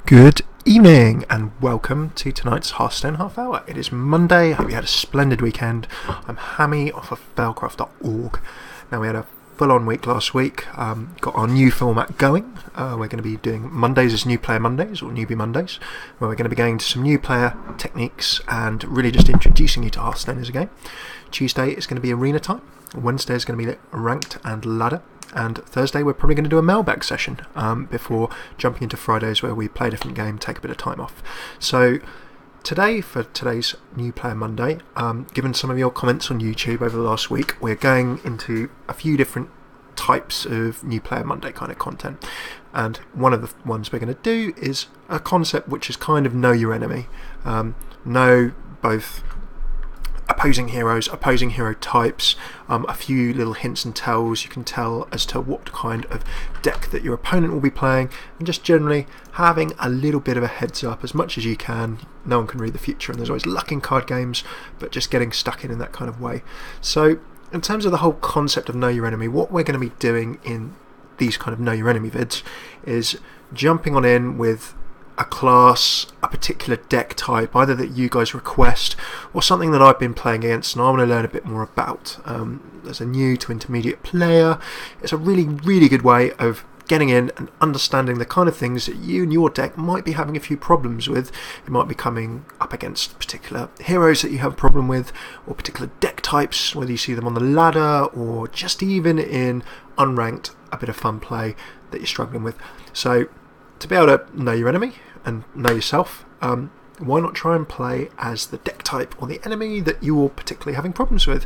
Good evening and welcome to tonight's Hearthstone Half Hour. It is Monday. I hope you had a splendid weekend. I'm Hammy off of failcraft.org. Now, we had a full-on week last week. Got our new format going. We're going to be doing Mondays as New Player Mondays or Newbie Mondays, where we're going to be going to some new player techniques and really just introducing you to Hearthstone as a game. Tuesday is going to be arena time. Wednesday is going to be ranked and ladder. And Thursday we're probably going to do a mailbag session before jumping into Fridays, where we play a different game, take a bit of time off. So today, for today's New Player Monday, given some of your comments on YouTube over the last week, we're going into a few different types of New Player Monday kind of content. And one of the ones we're going to do is a concept which is kind of know your enemy. Know both opposing heroes, opposing hero types, a few little hints and tells you can tell as to what kind of deck that your opponent will be playing, and just generally having a little bit of a heads up as much as you can. No one can read the future, and there's always luck in card games, but just getting stuck in that kind of way. So in terms of the whole concept of know your enemy, what we're going to be doing in these kind of know your enemy vids is jumping on in with a class, a particular deck type, either that you guys request or something that I've been playing against and I want to learn a bit more about. As a new to intermediate player, it's a really, really good way of getting in and understanding the kind of things that you and your deck might be having a few problems with. It might be coming up against particular heroes that you have a problem with, or particular deck types, whether you see them on the ladder or just even in unranked, a bit of fun play that you're struggling with. So to be able to know your enemy and know yourself, why not try and play as the deck type or the enemy that you're particularly having problems with?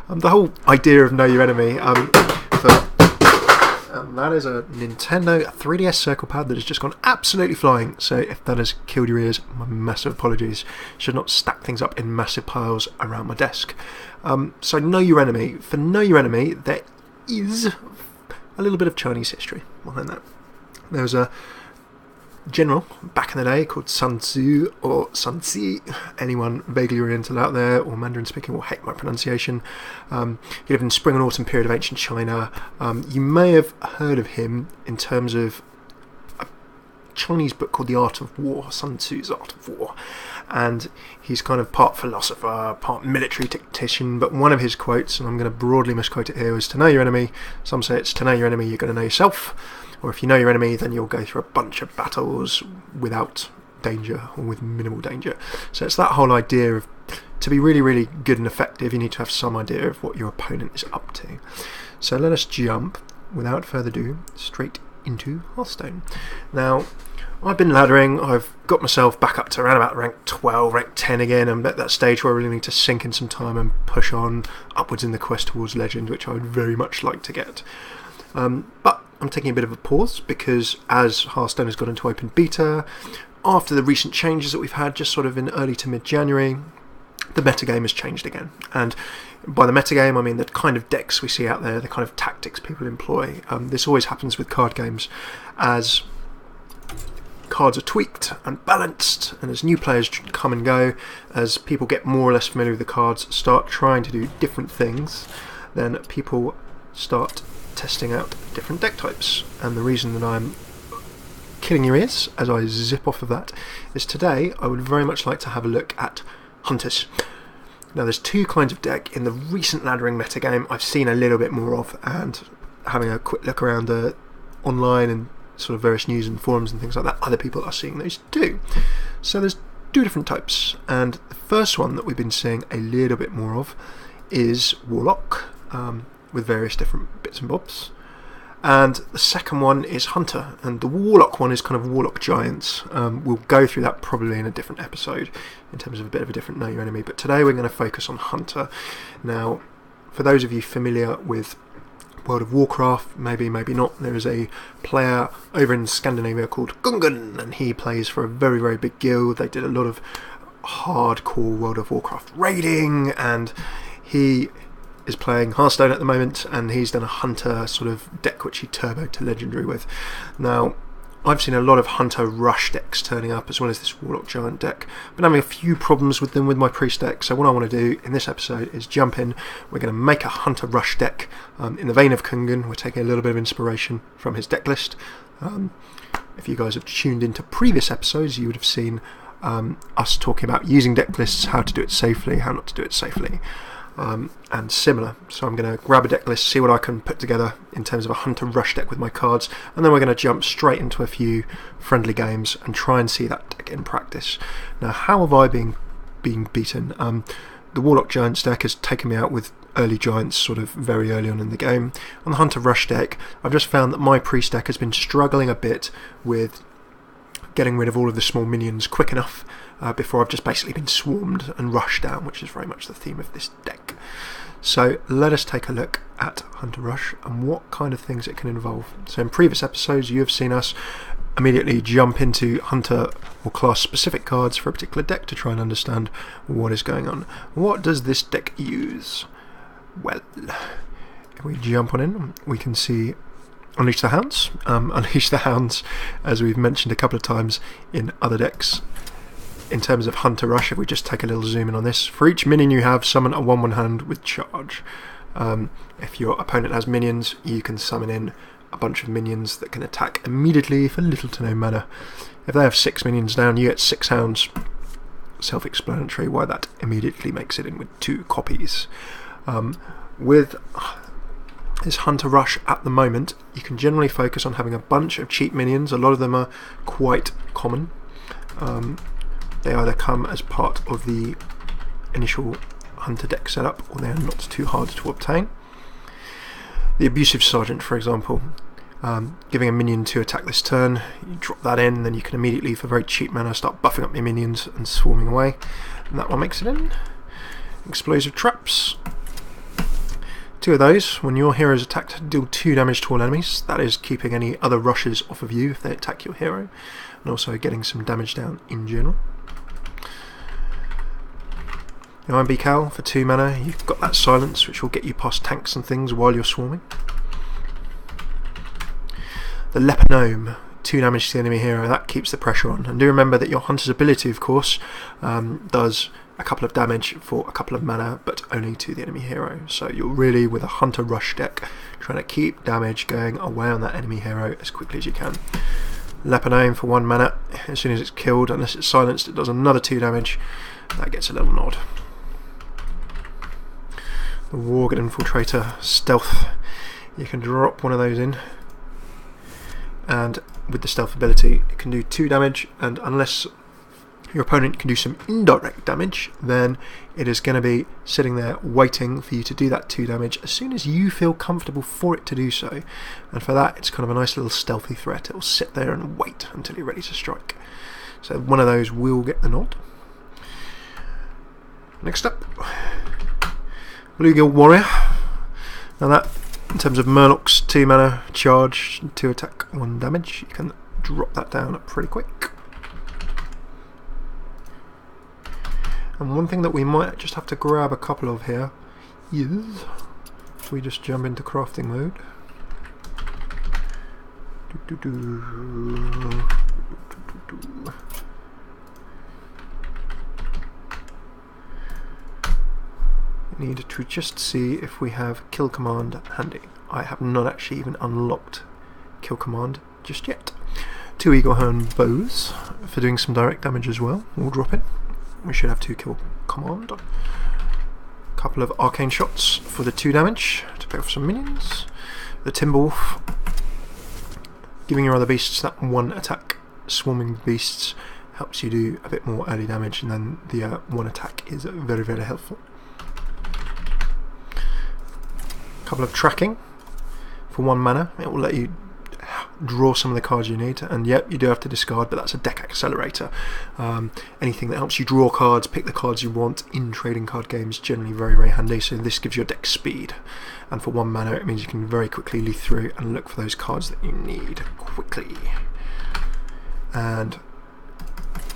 The whole idea of know your enemy, that is a Nintendo 3DS Circle Pad that has just gone absolutely flying. So if that has killed your ears, my massive apologies. Should not stack things up in massive piles around my desk. So know your enemy. For know your enemy, there is a little bit of Chinese history behind that. There was a general back in the day called Sun Tzu or Sun Tzu. Anyone vaguely oriental out there or Mandarin speaking will hate my pronunciation. He lived in the spring and autumn period of ancient China. You may have heard of him in terms of a Chinese book called The Art of War, Sun Tzu's Art of War, and he's kind of part philosopher, part military tactician. But one of his quotes, and I'm going to broadly misquote it here, is to know your enemy. Some say it's to know your enemy, you're going to know yourself. Or if you know your enemy, then you'll go through a bunch of battles without danger or with minimal danger. So it's that whole idea of, to be really, really good and effective, you need to have some idea of what your opponent is up to. So let us jump, without further ado, straight into Hearthstone. Now, I've been laddering. I've got myself back up to around about rank 12, rank 10 again. I'm at that stage where I really need to sink in some time and push on upwards in the quest towards Legend, which I would very much like to get. But I'm taking a bit of a pause because as Hearthstone has got into open beta, after the recent changes that we've had just sort of in early to mid-January, the metagame has changed again. And by the metagame, I mean the kind of decks we see out there, the kind of tactics people employ. This always happens with card games as cards are tweaked and balanced, and as new players come and go, as people get more or less familiar with the cards, start trying to do different things, then people start testing out different deck types. And the reason that I'm killing your ears as I zip off of that is today I would very much like to have a look at hunters. Now, there's two kinds of deck in the recent laddering metagame I've seen a little bit more of, and having a quick look around online and sort of various news and forums and things like that, other people are seeing those too. So there's two different types, and the first one that we've been seeing a little bit more of is Warlock, with various different bits and bobs. And the second one is Hunter, and the Warlock one is kind of Warlock Giants. We'll go through that probably in a different episode in terms of a bit of a different know your enemy, but today we're going to focus on Hunter. Now, for those of you familiar with World of Warcraft, maybe not, there is a player over in Scandinavia called Gungan, and he plays for a very, very big guild. They did a lot of hardcore World of Warcraft raiding, and he is playing Hearthstone at the moment, and he's done a Hunter sort of deck which he turboed to Legendary with. Now, I've seen a lot of Hunter Rush decks turning up, as well as this Warlock Giant deck. I've been having a few problems with them with my Priest deck, so what I want to do in this episode is jump in. We're going to make a Hunter Rush deck in the vein of Kungan. We're taking a little bit of inspiration from his deck list. if you guys have tuned into previous episodes, you would have seen us talking about using deck lists, how to do it safely, how not to do it safely, and similar. So I'm going to grab a deck list, see what I can put together in terms of a Hunter Rush deck with my cards, and then we're going to jump straight into a few friendly games and try and see that deck in practice. Now, how have I been beaten? The Warlock Giants deck has taken me out with early Giants sort of very early on in the game. On the Hunter Rush deck, I've just found that my Priest deck has been struggling a bit with getting rid of all of the small minions quick enough before I've just basically been swarmed and rushed down, which is very much the theme of this deck. So let us take a look at Hunter Rush and what kind of things it can involve. So in previous episodes you have seen us immediately jump into Hunter or class specific cards for a particular deck to try and understand what is going on. What does this deck use? Well, if we jump on in, we can see Unleash the Hounds. Unleash the Hounds, as we've mentioned a couple of times in other decks. In terms of Hunter Rush, if we just take a little zoom in on this, for each minion you have, summon a 1/1 hand with charge. If your opponent has minions, you can summon in a bunch of minions that can attack immediately for little to no mana. If they have 6 minions down, you get 6 hounds. Self-explanatory why that immediately makes it in with 2 copies. With this Hunter Rush at the moment, you can generally focus on having a bunch of cheap minions. A lot of them are quite common. They either come as part of the initial Hunter deck setup, or they are not too hard to obtain. The Abusive Sergeant, for example, giving a minion to attack this turn, you drop that in, then you can immediately, for very cheap mana, start buffing up your minions and swarming away. And that one makes it in. Explosive Traps. 2 of those, when your hero is attacked, deal 2 damage to all enemies. That is keeping any other rushes off of you if they attack your hero, and also getting some damage down in general. Iron Beak Owl for 2 mana, you've got that silence which will get you past tanks and things while you're swarming. The Leper Gnome, 2 damage to the enemy hero, that keeps the pressure on. And do remember that your Hunter's ability, of course, does a couple of damage for a couple of mana, but only to the enemy hero. So you're really, with a Hunter Rush deck, trying to keep damage going away on that enemy hero as quickly as you can. Leper Gnome for 1 mana, as soon as it's killed, unless it's silenced, it does another 2 damage. That gets a little nod. The Warged Infiltrator Stealth, you can drop one of those in, and with the stealth ability it can do 2 damage, and unless your opponent can do some indirect damage, then it is going to be sitting there waiting for you to do that 2 damage as soon as you feel comfortable for it to do so. And for that, it's kind of a nice little stealthy threat. It will sit there and wait until you're ready to strike. So one of those will get the nod. Next up, Bluegill Warrior. Now that, in terms of Murloc's 2 mana charge, 2 attack, 1 damage, you can drop that down pretty quick. And one thing that we might just have to grab a couple of here is, if we just jump into crafting mode. Need to just see if we have Kill Command handy. I have not actually even unlocked Kill Command just yet. 2 Eaglehorn Bows for doing some direct damage as well. We'll drop in. We should have 2 Kill Command. A couple of Arcane Shots for the 2 damage to pick off some minions. The Timberwolf, giving your other beasts that 1 attack. Swarming beasts helps you do a bit more early damage, and then the 1 attack is very, very helpful. Couple of Tracking for 1 mana. It will let you draw some of the cards you need, and yep, you do have to discard, but that's a deck accelerator. Anything that helps you draw cards, pick the cards you want in trading card games, generally very, very handy. So this gives your deck speed, and for 1 mana it means you can very quickly leaf through and look for those cards that you need quickly. And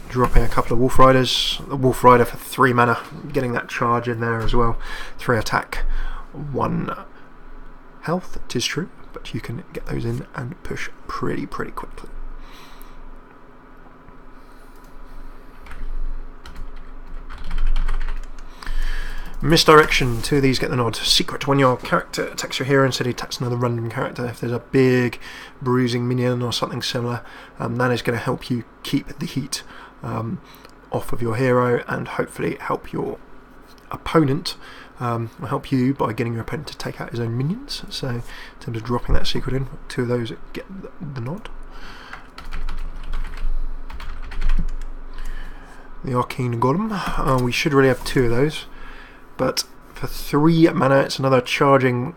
dropping a couple of Wolf Riders. The Wolf Rider for 3 mana, getting that charge in there as well. 3 attack, 1 health, it is true, but you can get those in and push pretty quickly. Misdirection. 2 of these get the nod. Secret. When your character attacks your hero instead he attacks another random character, if there's a big bruising minion or something similar, that is going to help you keep the heat off of your hero and hopefully help your opponent. Will help you by getting your opponent to take out his own minions. So in terms of dropping that secret in, 2 of those get the nod. The Arcane Golem. We should really have 2 of those, but for 3 mana it's another charging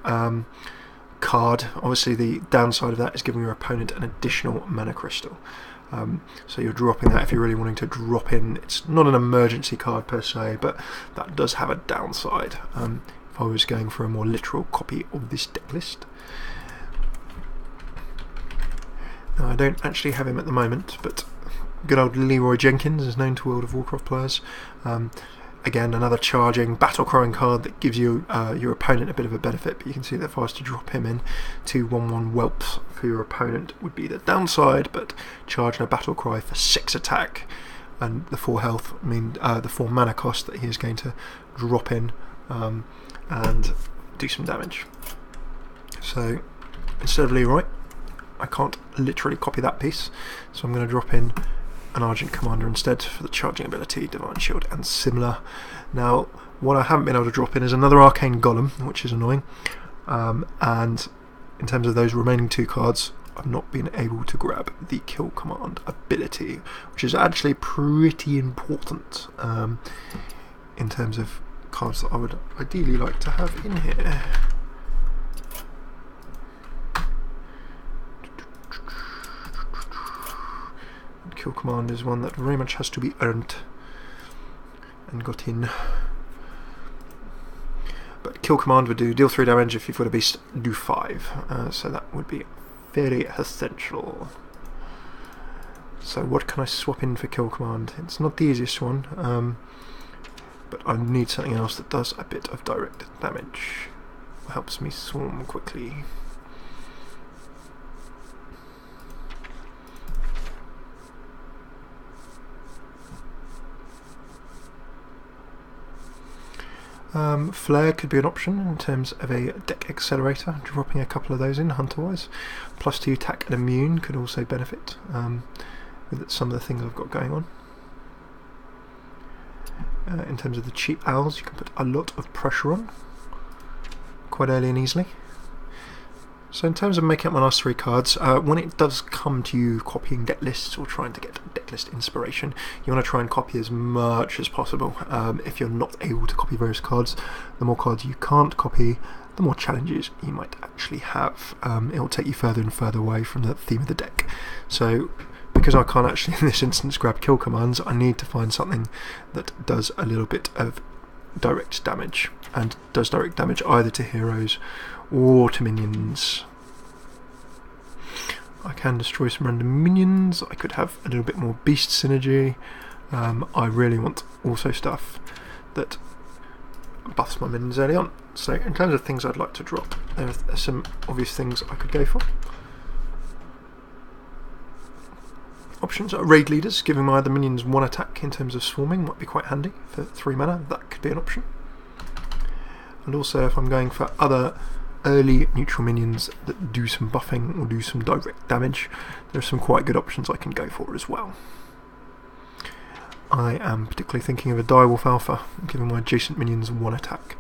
card. Obviously the downside of that is giving your opponent an additional mana crystal. So you're dropping that if you're really wanting to drop in. It's not an emergency card per se, but that does have a downside if I was going for a more literal copy of this deck list. Now, I don't actually have him at the moment, but good old Leroy Jenkins is known to World of Warcraft players. Again, another charging battle crying card that gives you your opponent a bit of a benefit, but you can see that if I was to drop him in, 2 1/1 whelps for your opponent would be the downside, but charging a battle cry for 6 attack and the 4 health mean the 4 mana cost that he is going to drop in and do some damage. So instead of Leroy, I can't literally copy that piece, so I'm going to drop in an Argent Commander instead for the charging ability, Divine Shield and similar. Now what I haven't been able to drop in is another Arcane Golem, which is annoying, and in terms of those remaining 2 cards I've not been able to grab the Kill Command ability, which is actually pretty important in terms of cards that I would ideally like to have in here. Kill Command is one that very much has to be earned and got in. But Kill Command would deal 3 damage. If you've got a beast, do 5. So that would be very essential. So what can I swap in for Kill Command? It's not the easiest one, but I need something else that does a bit of direct damage. Helps me swarm quickly. Flare could be an option in terms of a deck accelerator, dropping a couple of those in hunter-wise. +2 attack and immune could also benefit with some of the things I've got going on. In terms of the cheap owls, you can put a lot of pressure on quite early and easily. So in terms of making up my last 3 cards, when it does come to you copying deck lists or trying to get deck list inspiration, you want to try and copy as much as possible. If you're not able to copy various cards, the more cards you can't copy, the more challenges you might actually have. It will take you further and further away from the theme of the deck. So because I can't actually in this instance grab kill commands, I need to find something that does a little bit of direct damage, and does direct damage either to heroes or to minions. I can destroy some random minions. I could have a little bit more beast synergy. I really want also stuff that buffs my minions early on. So in terms of things I'd like to drop, there are some obvious things I could go for. Options are raid leaders, giving my other minions 1 attack in terms of swarming might be quite handy for 3 mana. That could be an option. And also if I'm going for other early neutral minions that do some buffing or do some direct damage, there are some quite good options I can go for as well. I am particularly thinking of a Direwolf Alpha, giving my adjacent minions 1 attack.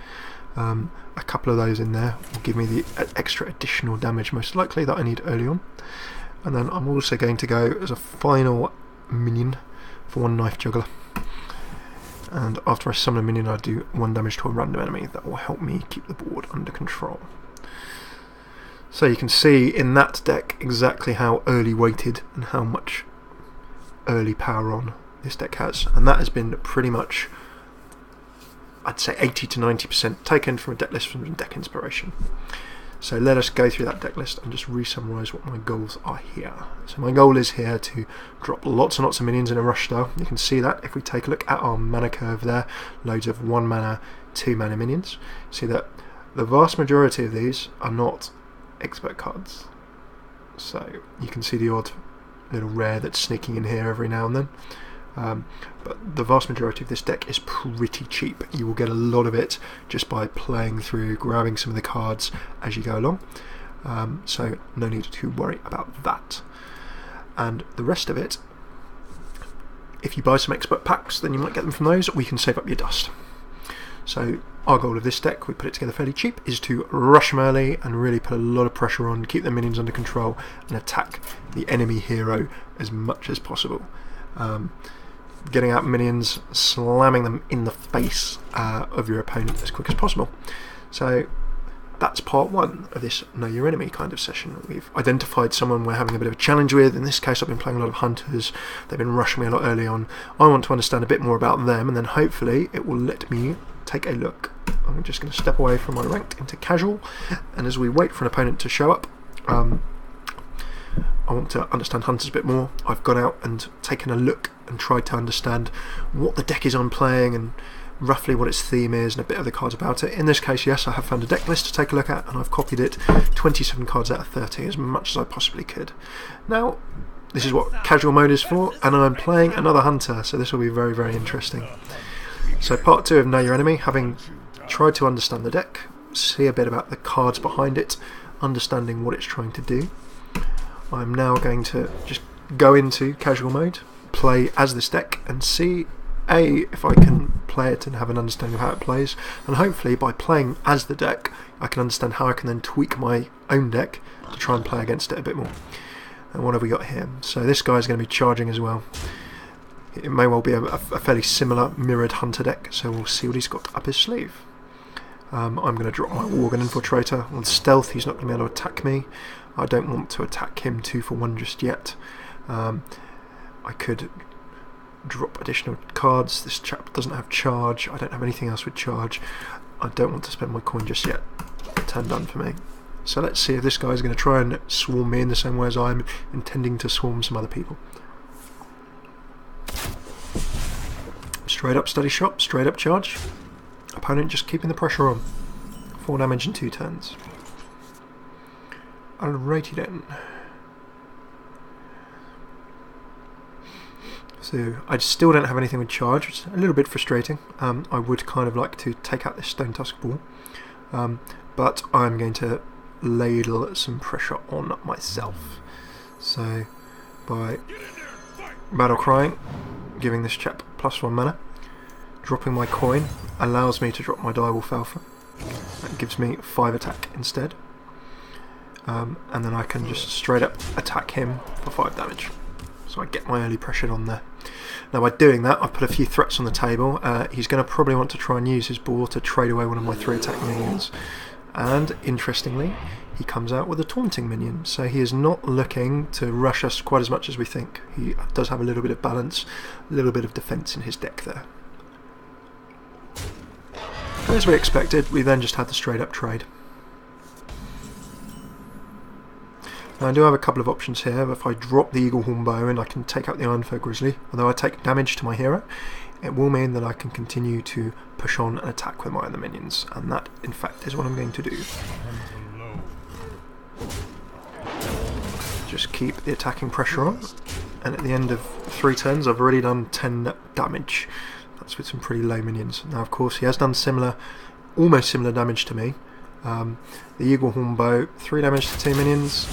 A couple of those in there will give me the extra additional damage most likely that I need early on. And then I'm also going to go as a final minion for 1 Knife Juggler. And after I summon a minion, I do 1 damage to a random enemy. That will help me keep the board under control. So you can see in that deck exactly how early weighted and how much early power on this deck has. And that has been pretty much, I'd say 80 to 90% taken from a deck list from deck inspiration. So let us go through that deck list and just re-summarise what my goals are here. So my goal is here to drop lots and lots of minions in a rush style. You can see that if we take a look at our mana curve there, loads of 1 mana, 2 mana minions. See that the vast majority of these are not expert cards. So you can see the odd little rare that's sneaking in here every now and then. But the vast majority of this deck is pretty cheap. You will get a lot of it just by playing through, grabbing some of the cards as you go along. So no need to worry about that. And the rest of it, if you buy some expert packs, then you might get them from those, or you can save up your dust. So our goal of this deck, we put it together fairly cheap, is to rush them early and really put a lot of pressure on, keep their minions under control, and attack the enemy hero as much as possible. Getting out minions, slamming them in the face of your opponent as quick as possible. So that's part one of this Know Your Enemy kind of session. We've identified someone we're having a bit of a challenge with. In this case, I've been playing a lot of hunters. They've been rushing me a lot early on. I want to understand a bit more about them, and then hopefully it will let me take a look. I'm just going to step away from my ranked into casual, and as we wait for an opponent to show up, I want to understand hunters a bit more. I've gone out and taken a look and tried to understand what the deck is I'm playing and roughly what its theme is and a bit of the cards about it. In this case, yes, I have found a deck list to take a look at, and I've copied it 27 cards out of 30, as much as I possibly could. Now, this is what casual mode is for, and I'm playing another hunter, so this will be very, very interesting. So part two of Know Your Enemy, having tried to understand the deck, see a bit about the cards behind it, understanding what it's trying to do. I'm now going to just go into casual mode, play as this deck, and see if I can play it and have an understanding of how it plays, and hopefully by playing as the deck I can understand how I can then tweak my own deck to try and play against it a bit more. And what have we got here? So this guy's going to be charging as well. It may well be a fairly similar mirrored hunter deck, so we'll see what he's got up his sleeve. I'm going to drop my Worgen Infiltrator. On stealth he's not going to be able to attack me. I don't want to attack him 2-for-1 just yet. I could drop additional cards. This chap doesn't have charge. I don't have anything else with charge. I don't want to spend my coin just yet. Turn done for me. So let's see if this guy is going to try and swarm me in the same way as I'm intending to swarm some other people. Straight up steady shot, straight up charge. Opponent just keeping the pressure on. 4 damage in 2 turns. Alrighty then. So I still don't have anything with charge, which is a little bit frustrating. I would kind of like to take out this Stone Tusk Ball, but I'm going to ladle some pressure on myself. So by Battle Crying, giving this chap +1 mana, dropping my coin allows me to drop my Direwolf Alpha. That gives me 5 attack instead, and then I can just straight up attack him for 5 damage. So I get my early pressure on there. Now by doing that, I've put a few threats on the table. He's going to probably want to try and use his ball to trade away one of my 3 attack minions. And interestingly, he comes out with a taunting minion. So he is not looking to rush us quite as much as we think. He does have a little bit of balance, a little bit of defence in his deck there. As we expected, we then just had the straight up trade. Now I do have a couple of options here. If I drop the Eagle Horn Bow and I can take out the Ironfur Grizzly, although I take damage to my hero, it will mean that I can continue to push on and attack with my other minions, and that in fact is what I'm going to do. Just keep the attacking pressure on, and at the end of 3 turns I've already done 10 damage. That's with some pretty low minions. Now of course he has done almost similar damage to me. The Eagle Horn Bow, 3 damage to 2 minions,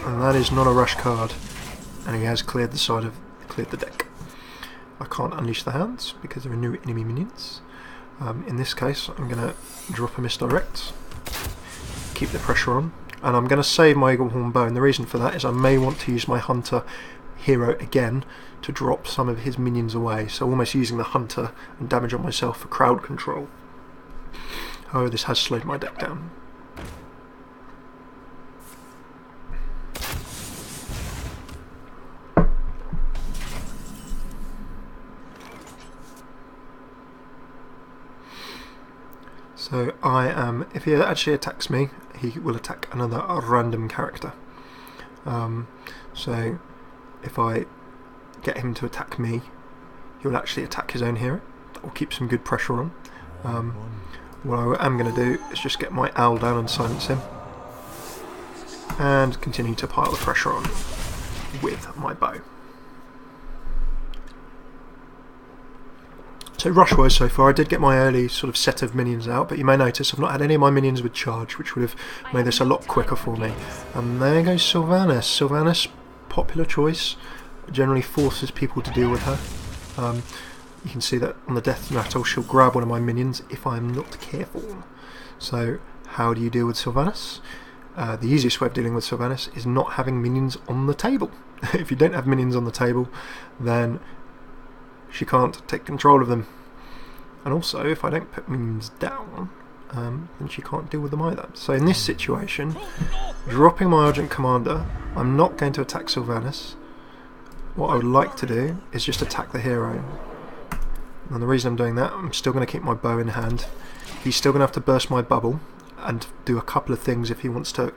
and that is not a rush card, and he has cleared the deck. I can't unleash the hounds because there are no enemy minions. In this case I'm going to drop a misdirect, keep the pressure on, and I'm going to save my Eagle Horn Bow, and the reason for that is I may want to use my hunter hero again to drop some of his minions away, so almost using the hunter and damage on myself for crowd control. However, this has slowed my deck down. So if he actually attacks me, he will attack another random character. So if I get him to attack me, he will actually attack his own hero. That will keep some good pressure on. What I am going to do is just get my owl down and silence him, and continue to pile the pressure on with my bow. So rush-wise so far, I did get my early sort of set of minions out, but you may notice I've not had any of my minions with charge, which would have made this a lot quicker for me. And there goes Sylvanas. Sylvanas, popular choice, generally forces people to deal with her. You can see that on the death rattle she'll grab one of my minions if I'm not careful. So how do you deal with Sylvanas? The easiest way of dealing with Sylvanas is not having minions on the table. If you don't have minions on the table, then she can't take control of them. And also, if I don't put minions down, then she can't deal with them either. So in this situation, dropping my Argent Commander, I'm not going to attack Sylvanas. What I would like to do is just attack the hero. And the reason I'm doing that, I'm still going to keep my bow in hand. He's still going to have to burst my bubble and do a couple of things if he wants to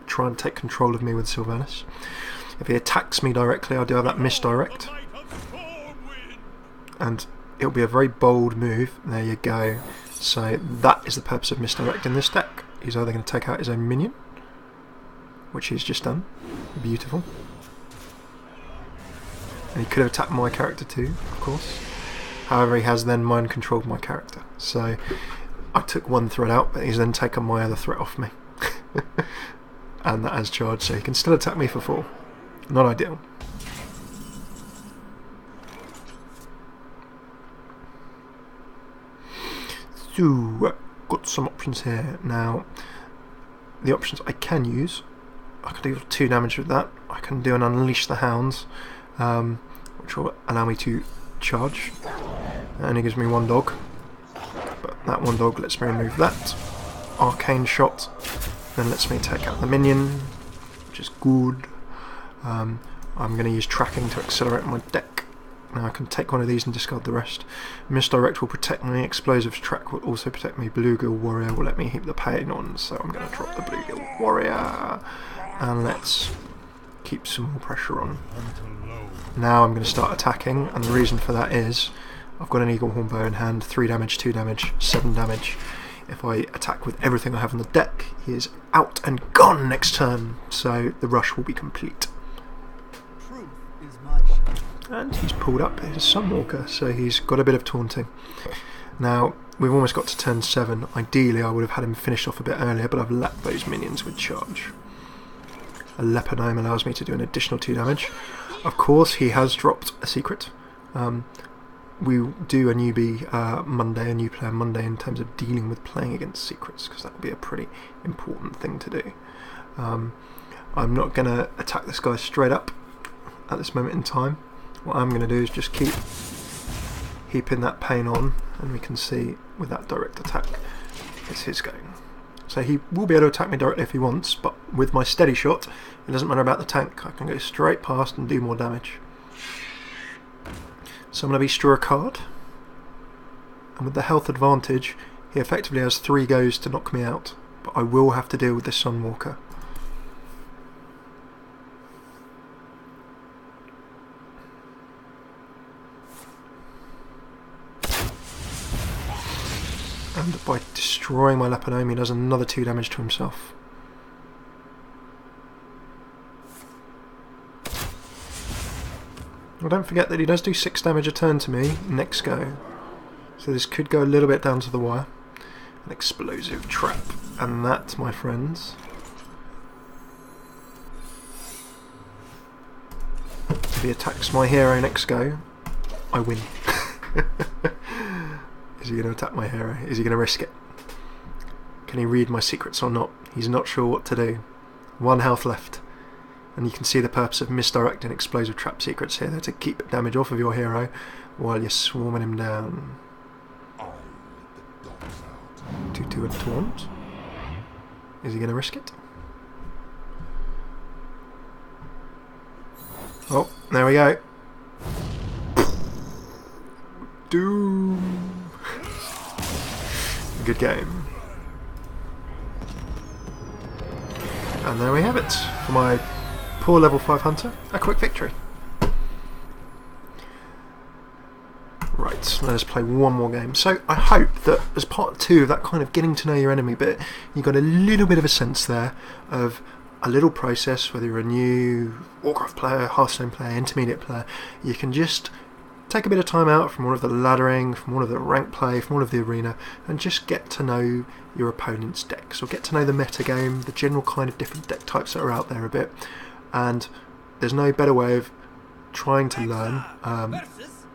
try and take control of me with Sylvanas. If he attacks me directly, I do have that misdirect. And it'll be a very bold move. There you go. So that is the purpose of misdirecting this deck. He's either going to take out his own minion, which he's just done. Beautiful. And he could have attacked my character too, of course. However, he has then mind controlled my character. So I took one threat out, but he's then taken my other threat off me. And that has charged, so he can still attack me for 4. Not ideal. So, got some options here. Now, the options I can use, I can do 2 damage with that. I can do an Unleash the Hounds, which will allow me to charge. It only gives me 1 dog, but that 1 dog lets me remove that. Arcane Shot then lets me take out the minion, which is good. I'm going to use Tracking to accelerate my deck. Now I can take one of these and discard the rest. Misdirect will protect me, Explosive Track will also protect me, Bluegill Warrior will let me heap the pain on, so I'm going to drop the Bluegill Warrior. And let's keep some more pressure on. Now I'm going to start attacking, and the reason for that is I've got an Eagle Horn Bow in hand, 3 damage, 2 damage, 7 damage. If I attack with everything I have on the deck, he is out and gone next turn, so the rush will be complete. And he's pulled up his Sunwalker, so he's got a bit of taunting. Now, we've almost got to turn 7. Ideally, I would have had him finished off a bit earlier, but I've let those minions with charge. A Leper Gnome allows me to do an additional 2 damage. Of course, he has dropped a secret. We do a newbie Monday, a new player Monday, in terms of dealing with playing against secrets, because that would be a pretty important thing to do. I'm not going to attack this guy straight up at this moment in time. What I'm going to do is just keep heaping that pain on, and we can see with that direct attack it's his go. So he will be able to attack me directly if he wants, but with my steady shot it doesn't matter about the tank, I can go straight past and do more damage. So I'm going to bestow a card, and with the health advantage he effectively has 3 goes to knock me out, but I will have to deal with this Sunwalker. And by destroying my Leper Gnome, he does another 2 damage to himself. Well, don't forget that he does do 6 damage a turn to me next go. So this could go a little bit down to the wire. An Explosive Trap. And that, my friends, if he attacks my hero next go, I win. Is he going to attack my hero? Is he going to risk it? Can he read my secrets or not? He's not sure what to do. 1 health left. And you can see the purpose of misdirecting Explosive Trap secrets here. They're to keep damage off of your hero while you're swarming him down. 2-2 and taunt. Is he going to risk it? Oh, there we go. Doom. Good game. And there we have it. For my poor level 5 hunter, a quick victory. Right, let us play one more game. So I hope that as part 2 of that kind of getting to know your enemy bit, you got a little bit of a sense there of a little process, whether you're a new Warcraft player, Hearthstone player, intermediate player, you can just take a bit of time out from all of the laddering, from all of the rank play, from all of the arena, and just get to know your opponent's decks, or get to know the meta game, the general kind of different deck types that are out there a bit. And there's no better way of trying to learn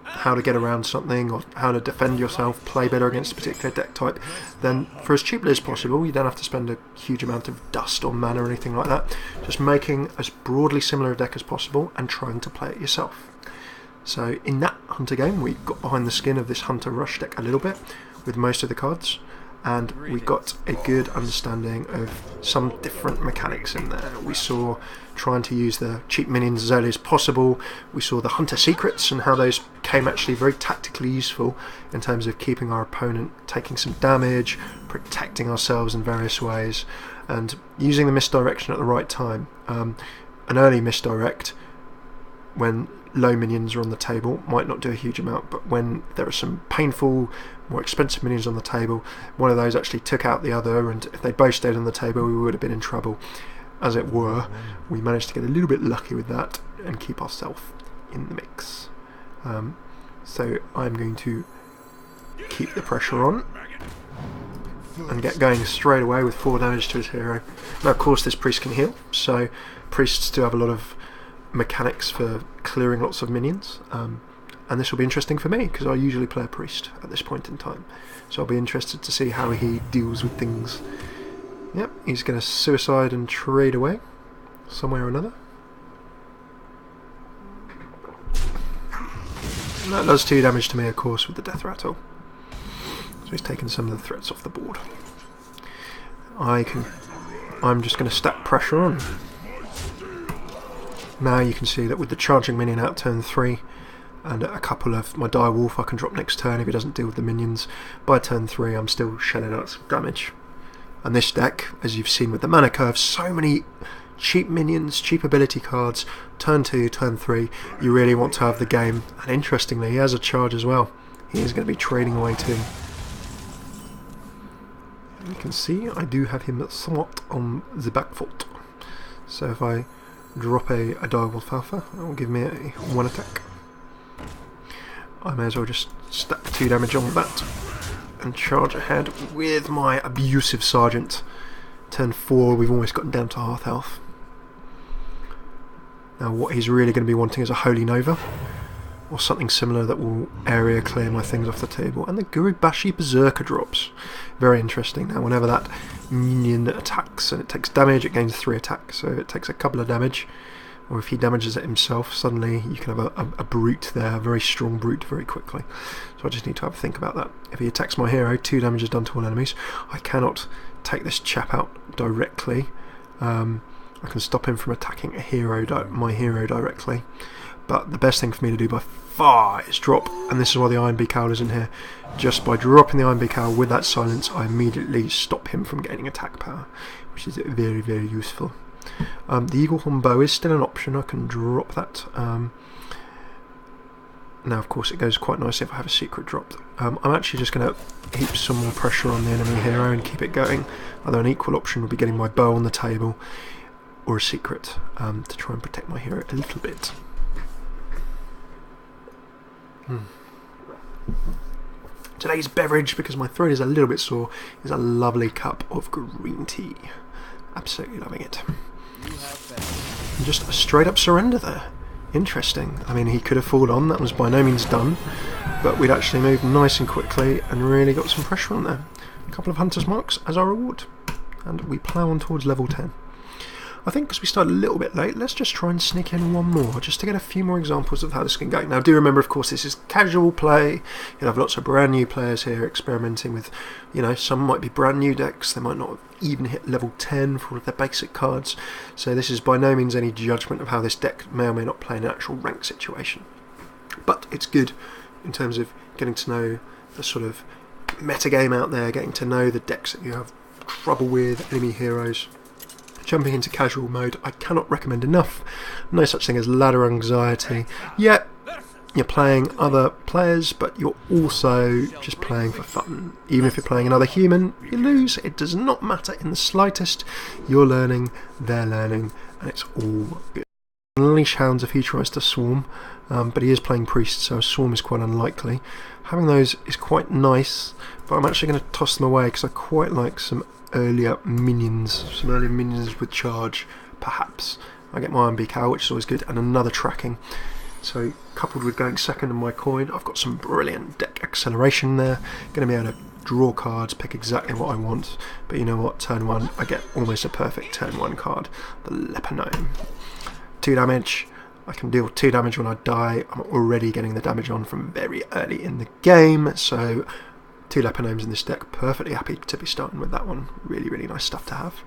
how to get around something, or how to defend yourself, play better against a particular deck type, then for as cheaply as possible, you don't have to spend a huge amount of dust or mana or anything like that, just making as broadly similar a deck as possible and trying to play it yourself. So in that Hunter game, we got behind the skin of this Hunter Rush deck a little bit with most of the cards, and we got a good understanding of some different mechanics in there. We saw trying to use the cheap minions as early as possible. We saw the Hunter secrets and how those came actually very tactically useful in terms of keeping our opponent taking some damage, protecting ourselves in various ways, and using the misdirection at the right time. An early misdirect when low minions are on the table might not do a huge amount, but when there are some painful, more expensive minions on the table, one of those actually took out the other, and if they both stayed on the table, we would have been in trouble. As it were, we managed to get a little bit lucky with that and keep ourselves in the mix. So I'm going to keep the pressure on and get going straight away with 4 damage to his hero. Now of course this priest can heal, so priests do have a lot of mechanics for clearing lots of minions, and this will be interesting for me because I usually play a priest at this point in time, so I'll be interested to see how he deals with things. Yep, he's going to suicide and trade away some way or another. And that does 2 damage to me, of course, with the death rattle. So he's taken some of the threats off the board. I'm just going to stack pressure on. Now you can see that with the charging minion out turn 3 and a couple of my dire wolf I can drop next turn if he doesn't deal with the minions, by turn 3 I'm still shelling out some damage. And this deck, as you've seen with the mana curve, so many cheap minions, cheap ability cards, turn 2, turn 3, you really want to have the game. And interestingly, he has a charge as well. He is going to be trading away too. You can see I do have him somewhat on the back foot. So if I drop a direwolf alpha, that will give me a 1 attack. I may as well just stack 2 damage on that and charge ahead with my abusive sergeant. Turn 4, we've almost gotten down to half health. Now what he's really going to be wanting is a Holy Nova, or something similar that will area clear my things off the table. And the Gurubashi Berserker drops. Very interesting. Now whenever that minion attacks and it takes damage, it gains 3 attacks, so it takes a couple of damage, or if he damages it himself, suddenly you can have a brute there, a very strong brute very quickly. So I just need to have a think about that. If he attacks my hero, 2 damage is done to all enemies. I cannot take this chap out directly. I can stop him from attacking my hero directly, but the best thing for me to do by far is drop, and this is why the Iron Beak Owl is in here. Just by dropping the Iron Beak Owl with that silence, I immediately stop him from gaining attack power, which is very, very useful. The Eagle Horn Bow is still an option, I can drop that. Now of course it goes quite nicely if I have a secret dropped. I'm actually just going to heap some more pressure on the enemy hero and keep it going, although an equal option would be getting my bow on the table, or a secret, to try and protect my hero a little bit. Today's beverage, because my throat is a little bit sore, is a lovely cup of green tea. Absolutely loving it. And just a straight up surrender there. Interesting. I mean, he could have fought on, that was by no means done, but we'd actually moved nice and quickly and really got some pressure on there. A couple of Hunter's Marks as our reward, and we plough on towards level 10. I think because we started a little bit late, let's just try and sneak in one more, just to get a few more examples of how this can go. Now do remember, of course, this is casual play. You'll have lots of brand new players here experimenting with, you know, some might be brand new decks, they might not have even hit level 10 for all of their basic cards. So this is by no means any judgment of how this deck may or may not play in an actual rank situation. But it's good in terms of getting to know the sort of metagame out there, getting to know the decks that you have trouble with, enemy heroes. Jumping into casual mode, I cannot recommend enough. No such thing as ladder anxiety. Yeah, you're playing other players, but you're also just playing for fun. Even if you're playing another human, you lose. It does not matter in the slightest. You're learning, they're learning, and it's all good. unleash hounds if he tries to swarm, but he is playing priest, so a swarm is quite unlikely. Having those is quite nice, but I'm actually going to toss them away because I quite like some earlier minions with charge, perhaps. I get my Iron Beak Owl, which is always good, and another tracking. So coupled with going second in my coin, I've got some brilliant deck acceleration there. Going to be able to draw cards, pick exactly what I want. But you know what, turn 1, I get almost a perfect turn 1 card, the Leper Gnome. 2 damage, I can deal 2 damage when I die. I'm already getting the damage on from very early in the game, so 2 Leper Gnomes in this deck, perfectly happy to be starting with that one. Really, really nice stuff to have.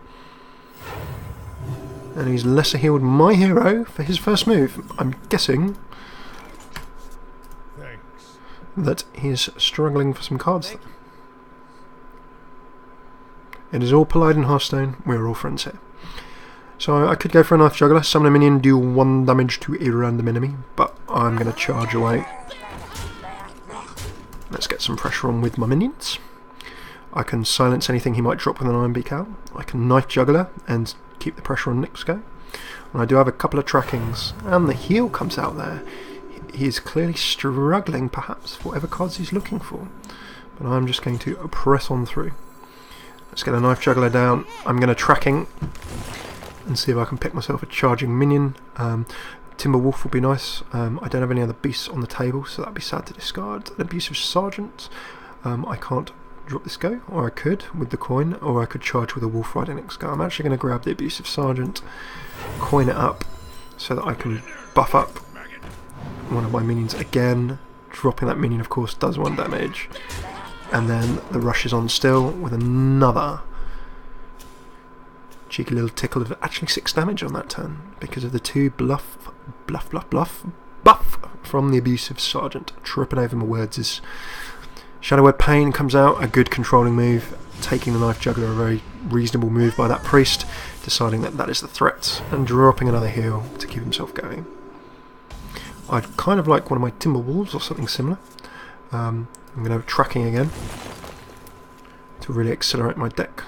And he's lesser healed my hero for his first move. I'm guessing that he's struggling for some cards. It is all polite in Hearthstone, we're all friends here. So I could go for a Knife Juggler, summon a minion, do 1 damage to a random enemy, but I'm going to charge away. Let's get some pressure on with my minions. I can silence anything he might drop with an Iron Beak Owl. I can Knife Juggler and keep the pressure on Nick's go. And I do have a couple of trackings, and the heal comes out there. He's clearly struggling, perhaps, for whatever cards he's looking for. But I'm just going to press on through. Let's get a Knife Juggler down. I'm going to tracking and see if I can pick myself a charging minion. Timberwolf would be nice. I don't have any other beasts on the table, so that'd be sad to discard. An Abusive Sergeant. I can't drop this go, or I could with the coin, or I could charge with a Wolf Rider next go. I'm actually going to grab the Abusive Sergeant, coin it up, so that I can buff up one of my minions again. Dropping that minion, of course, does 1 damage. And then the rush is on still with another cheeky little tickle of actually 6 damage on that turn because of the 2 buff from the Abusive Sergeant. Tripping over my words is Shadow Web Pain comes out, a good controlling move. Taking the Knife Juggler, a very reasonable move by that priest, deciding that that is the threat, and dropping another heal to keep himself going. I'd kind of like one of my Timberwolves or something similar. I'm going to have tracking again to really accelerate my deck.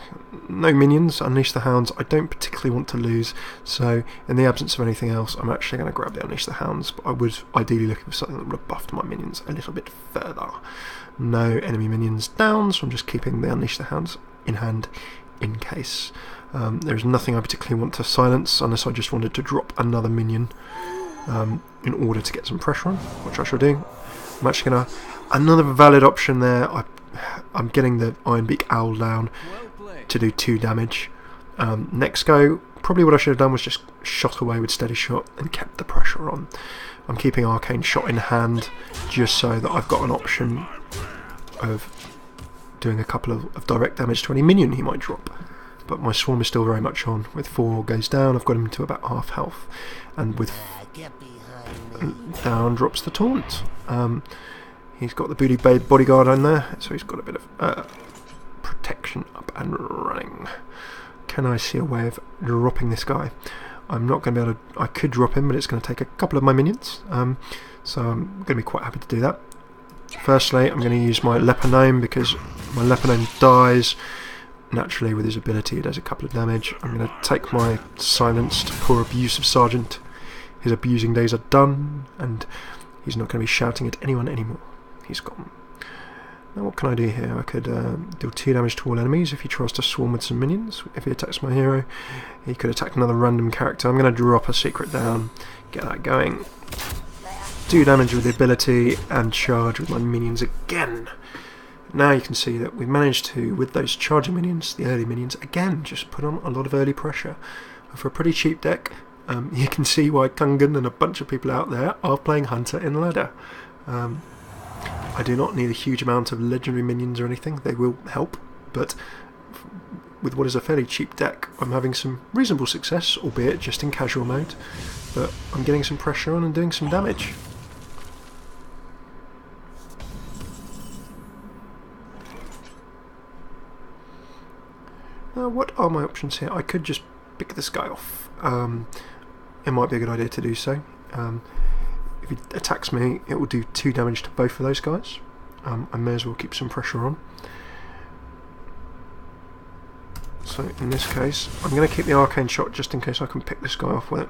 No minions, Unleash the Hounds. I don't particularly want to lose, so in the absence of anything else, I'm actually going to grab the Unleash the Hounds, but I would ideally look for something that would have buffed my minions a little bit further. No enemy minions down, so I'm just keeping the Unleash the Hounds in hand in case. There's nothing I particularly want to silence, unless I just wanted to drop another minion in order to get some pressure on, which I shall do. I'm actually going to... Another valid option there, I'm getting the Iron Beak Owl down to do 2 damage. Next go, probably what I should have done was just shot away with Steady Shot and kept the pressure on. I'm keeping Arcane Shot in hand just so that I've got an option of doing a couple of direct damage to any minion he might drop. But my Swarm is still very much on. With 4 goes down, I've got him to about half health. And with down drops the Taunt. He's got the Booty Bodyguard on there, so he's got a bit of protection up and running. Can I see a way of dropping this guy? I'm not going to be able to... I could drop him, but it's going to take a couple of my minions. So I'm going to be quite happy to do that. Firstly, I'm going to use my Leper Gnome, because my Leper Gnome dies. Naturally, with his ability, it does a couple of damage. I'm going to take my silenced poor Abusive Sergeant. His abusing days are done, and he's not going to be shouting at anyone anymore. He's gone. Now what can I do here? I could deal 2 damage to all enemies if he tries to swarm with some minions. If he attacks my hero, he could attack another random character. I'm going to drop a secret down, get that going. 2 damage with the ability, and charge with my minions again. Now you can see that we've managed to, with those charging minions, the early minions, again, just put on a lot of early pressure. And for a pretty cheap deck, you can see why Kungan and a bunch of people out there are playing Hunter in Ladder. I do not need a huge amount of legendary minions or anything, they will help, but with what is a fairly cheap deck, I'm having some reasonable success, albeit just in casual mode, but I'm getting some pressure on and doing some damage. What are my options here? I could just pick this guy off. It might be a good idea to do so. If he attacks me, it will do 2 damage to both of those guys. I may as well keep some pressure on. So in this case, I'm going to keep the Arcane Shot just in case I can pick this guy off with it.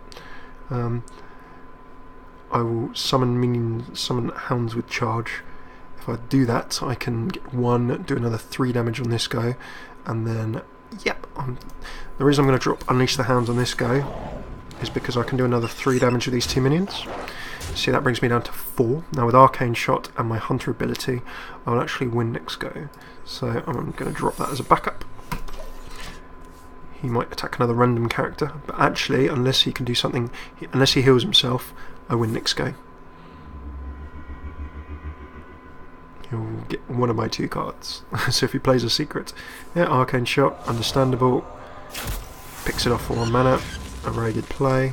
I will summon minions, summon hounds with charge. If I do that, I can get 1, do another 3 damage on this go, and then, yep, the reason I'm going to drop Unleash the Hounds on this go is because I can do another 3 damage with these 2 minions. See, that brings me down to 4. Now with Arcane Shot and my Hunter ability, I will actually win next go. So I'm going to drop that as a backup. He might attack another random character, but actually, unless he can do something, unless he heals himself, I win next go. He'll get one of my 2 cards. So if he plays a secret, yeah, Arcane Shot, understandable. Picks it off for 1 mana, a very good play.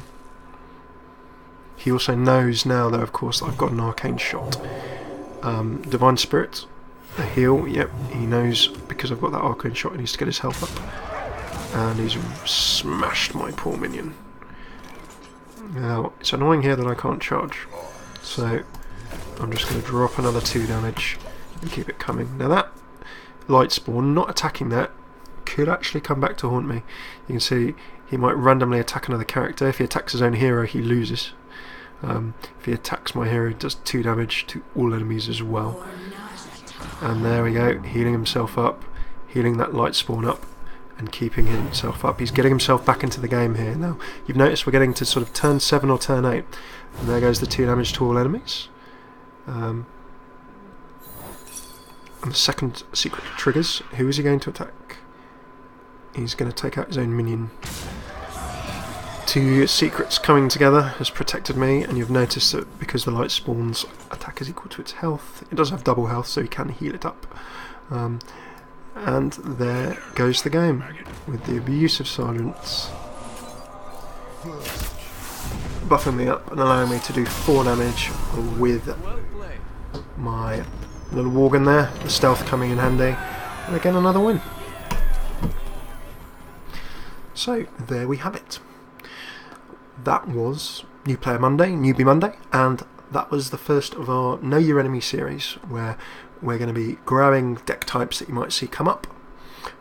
He also knows now, though, of course, that I've got an Arcane Shot. Divine Spirit, a heal, yep, he knows because I've got that Arcane Shot, he needs to get his health up. And he's smashed my poor minion. Now, it's annoying here that I can't charge, so I'm just going to drop another 2 damage and keep it coming. Now that Light Spawn, not attacking that, could actually come back to haunt me. You can see he might randomly attack another character. If he attacks his own hero, he loses. If he attacks my hero, he does 2 damage to all enemies as well. And there we go, healing himself up, healing that Light Spawn up, and keeping himself up. He's getting himself back into the game here. Now, you've noticed we're getting to sort of turn 7 or turn 8, and there goes the 2 damage to all enemies. And the second secret triggers. Who is he going to attack? He's going to take out his own minion. 2 secrets coming together has protected me, and you've noticed that because the Light Spawn's attack is equal to its health, it does have double health, so he can heal it up. And there goes the game, with the abusive sergeants buffing me up and allowing me to do 4 damage with my little Worgen there, the stealth coming in handy, and again another win. So there we have it. That was New Player Monday, Newbie Monday, and that was the first of our Know Your Enemy series, where we're going to be grabbing deck types that you might see come up,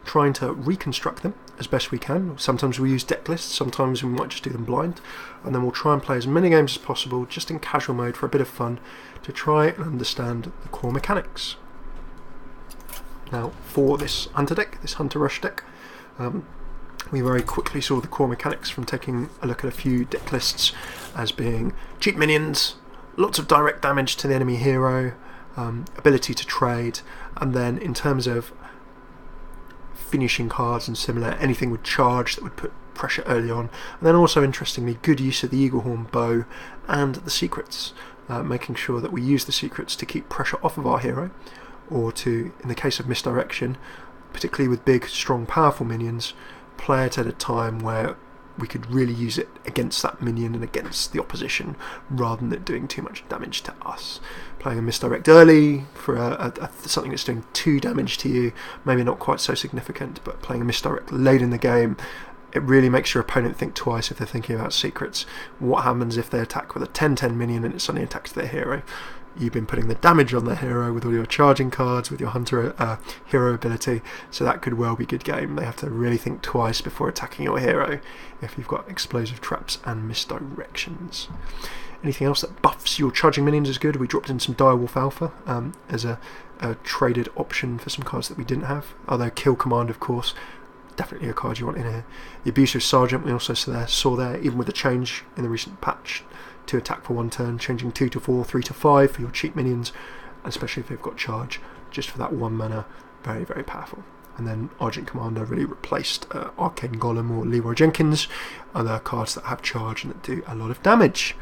trying to reconstruct them as best we can. Sometimes we use deck lists, sometimes we might just do them blind, and then we'll try and play as many games as possible, just in casual mode for a bit of fun, to try and understand the core mechanics. Now, for this Hunter deck, this Hunter Rush deck, we very quickly saw the core mechanics from taking a look at a few deck lists as being cheap minions, lots of direct damage to the enemy hero, ability to trade, and then in terms of finishing cards and similar, anything with charge that would put pressure early on, and then also interestingly good use of the Eaglehorn bow and the secrets, making sure that we use the secrets to keep pressure off of our hero, or to, in the case of misdirection, particularly with big, strong, powerful minions, play it at a time where we could really use it against that minion and against the opposition, rather than it doing too much damage to us. Playing a misdirect early for something that's doing 2 damage to you, maybe not quite so significant, but playing a misdirect late in the game, it really makes your opponent think twice if they're thinking about secrets. What happens if they attack with a 10-10 minion and it suddenly attacks their hero? You've been putting the damage on their hero with all your charging cards, with your hunter hero ability, so that could well be good game. They have to really think twice before attacking your hero if you've got explosive traps and misdirections. Anything else that buffs your charging minions is good. We dropped in some Direwolf Alpha as a traded option for some cards that we didn't have, although Kill Command, of course, definitely a card you want in here. The Abusive Sergeant we also saw there, even with the change in the recent patch to attack for 1 turn, changing 2 to 4, 3 to 5 for your cheap minions, especially if they've got charge, just for that 1 mana, very, very powerful. And then Argent Commander really replaced Arcane Golem or Leroy Jenkins, other cards that have charge and that do a lot of damage.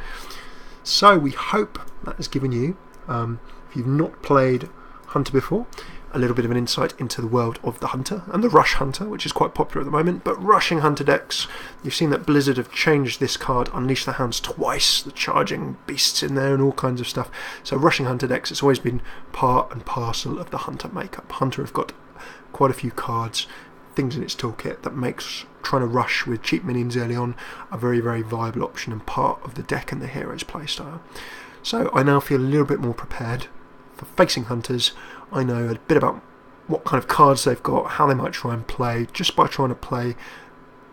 So we hope that has given you, if you've not played Hunter before, a little bit of an insight into the world of the Hunter and the Rush Hunter, which is quite popular at the moment. But rushing Hunter decks, you've seen that Blizzard have changed this card, Unleash the Hounds twice, the charging beasts in there and all kinds of stuff. So rushing Hunter decks, it's always been part and parcel of the Hunter makeup. Hunter have got quite a few cards, things in its toolkit that makes trying to rush with cheap minions early on a very, very viable option and part of the deck and the hero's playstyle. So I now feel a little bit more prepared for facing Hunters. I know a bit about what kind of cards they've got, how they might try and play, just by trying to play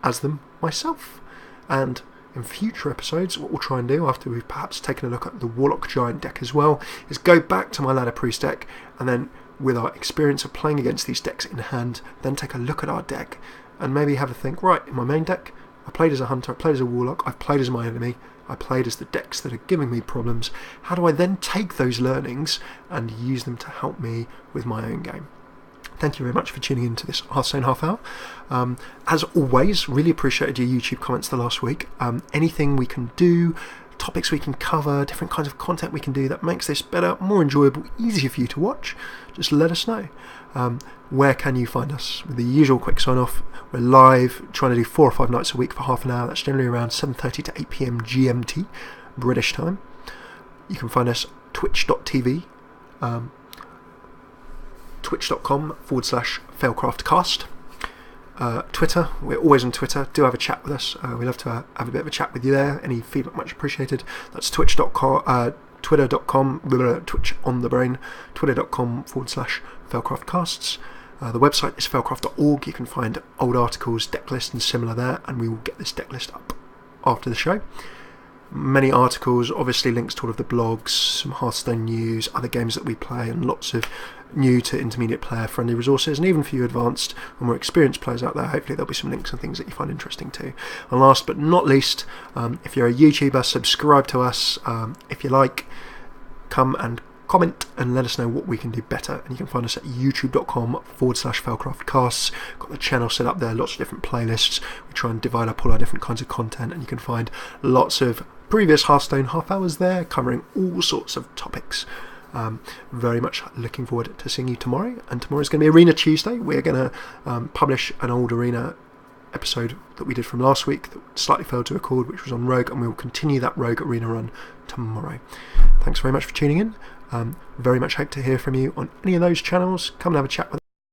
as them myself. And in future episodes, what we'll try and do after we've perhaps taken a look at the Warlock Giant deck as well, is go back to my Ladder Priest deck, and then with our experience of playing against these decks in hand, then take a look at our deck and maybe have a think, right, in my main deck, I played as a Hunter, I played as a Warlock, I've played as my enemy, I played as the decks that are giving me problems. How do I then take those learnings and use them to help me with my own game? Thank you very much for tuning in to this Hearthstone half hour. As always, really appreciated your YouTube comments the last week. Anything we can do, topics we can cover, different kinds of content we can do that makes this better, more enjoyable, easier for you to watch, just let us know. Where can you find us? With the usual quick sign off, we're live, trying to do 4 or 5 nights a week for half an hour. That's generally around 7:30 to 8 PM GMT, British time. You can find us twitch.tv, twitch.com/failcraftcast. Twitter, we're always on Twitter. Do have a chat with us. We love to have a bit of a chat with you there. Any feedback much appreciated. That's twitch.com, twitter.com, Twitch on the brain, twitter.com/failcraftcasts. The website is failcraft.org. You can find old articles, deck lists and similar there, and we will get this deck list up after the show. Many articles, obviously links to all of the blogs, some Hearthstone news, other games that we play, and lots of new to intermediate player friendly resources, and even for you advanced and more experienced players out there, hopefully there'll be some links and things that you find interesting too. And last but not least, if you're a YouTuber, subscribe to us. If you like, come and comment and let us know what we can do better, and you can find us at youtube.com/failcraftcasts. Got the channel set up there, lots of different playlists. We try and divide up all our different kinds of content, and you can find lots of previous Hearthstone half hours there covering all sorts of topics. Very much looking forward to seeing you tomorrow, and tomorrow is going to be Arena Tuesday. We're going to publish an old Arena episode that we did from last week that slightly failed to record, which was on Rogue, and we will continue that Rogue Arena run tomorrow. Thanks very much for tuning in. Very much hope to hear from you on any of those channels. Come and have a chat with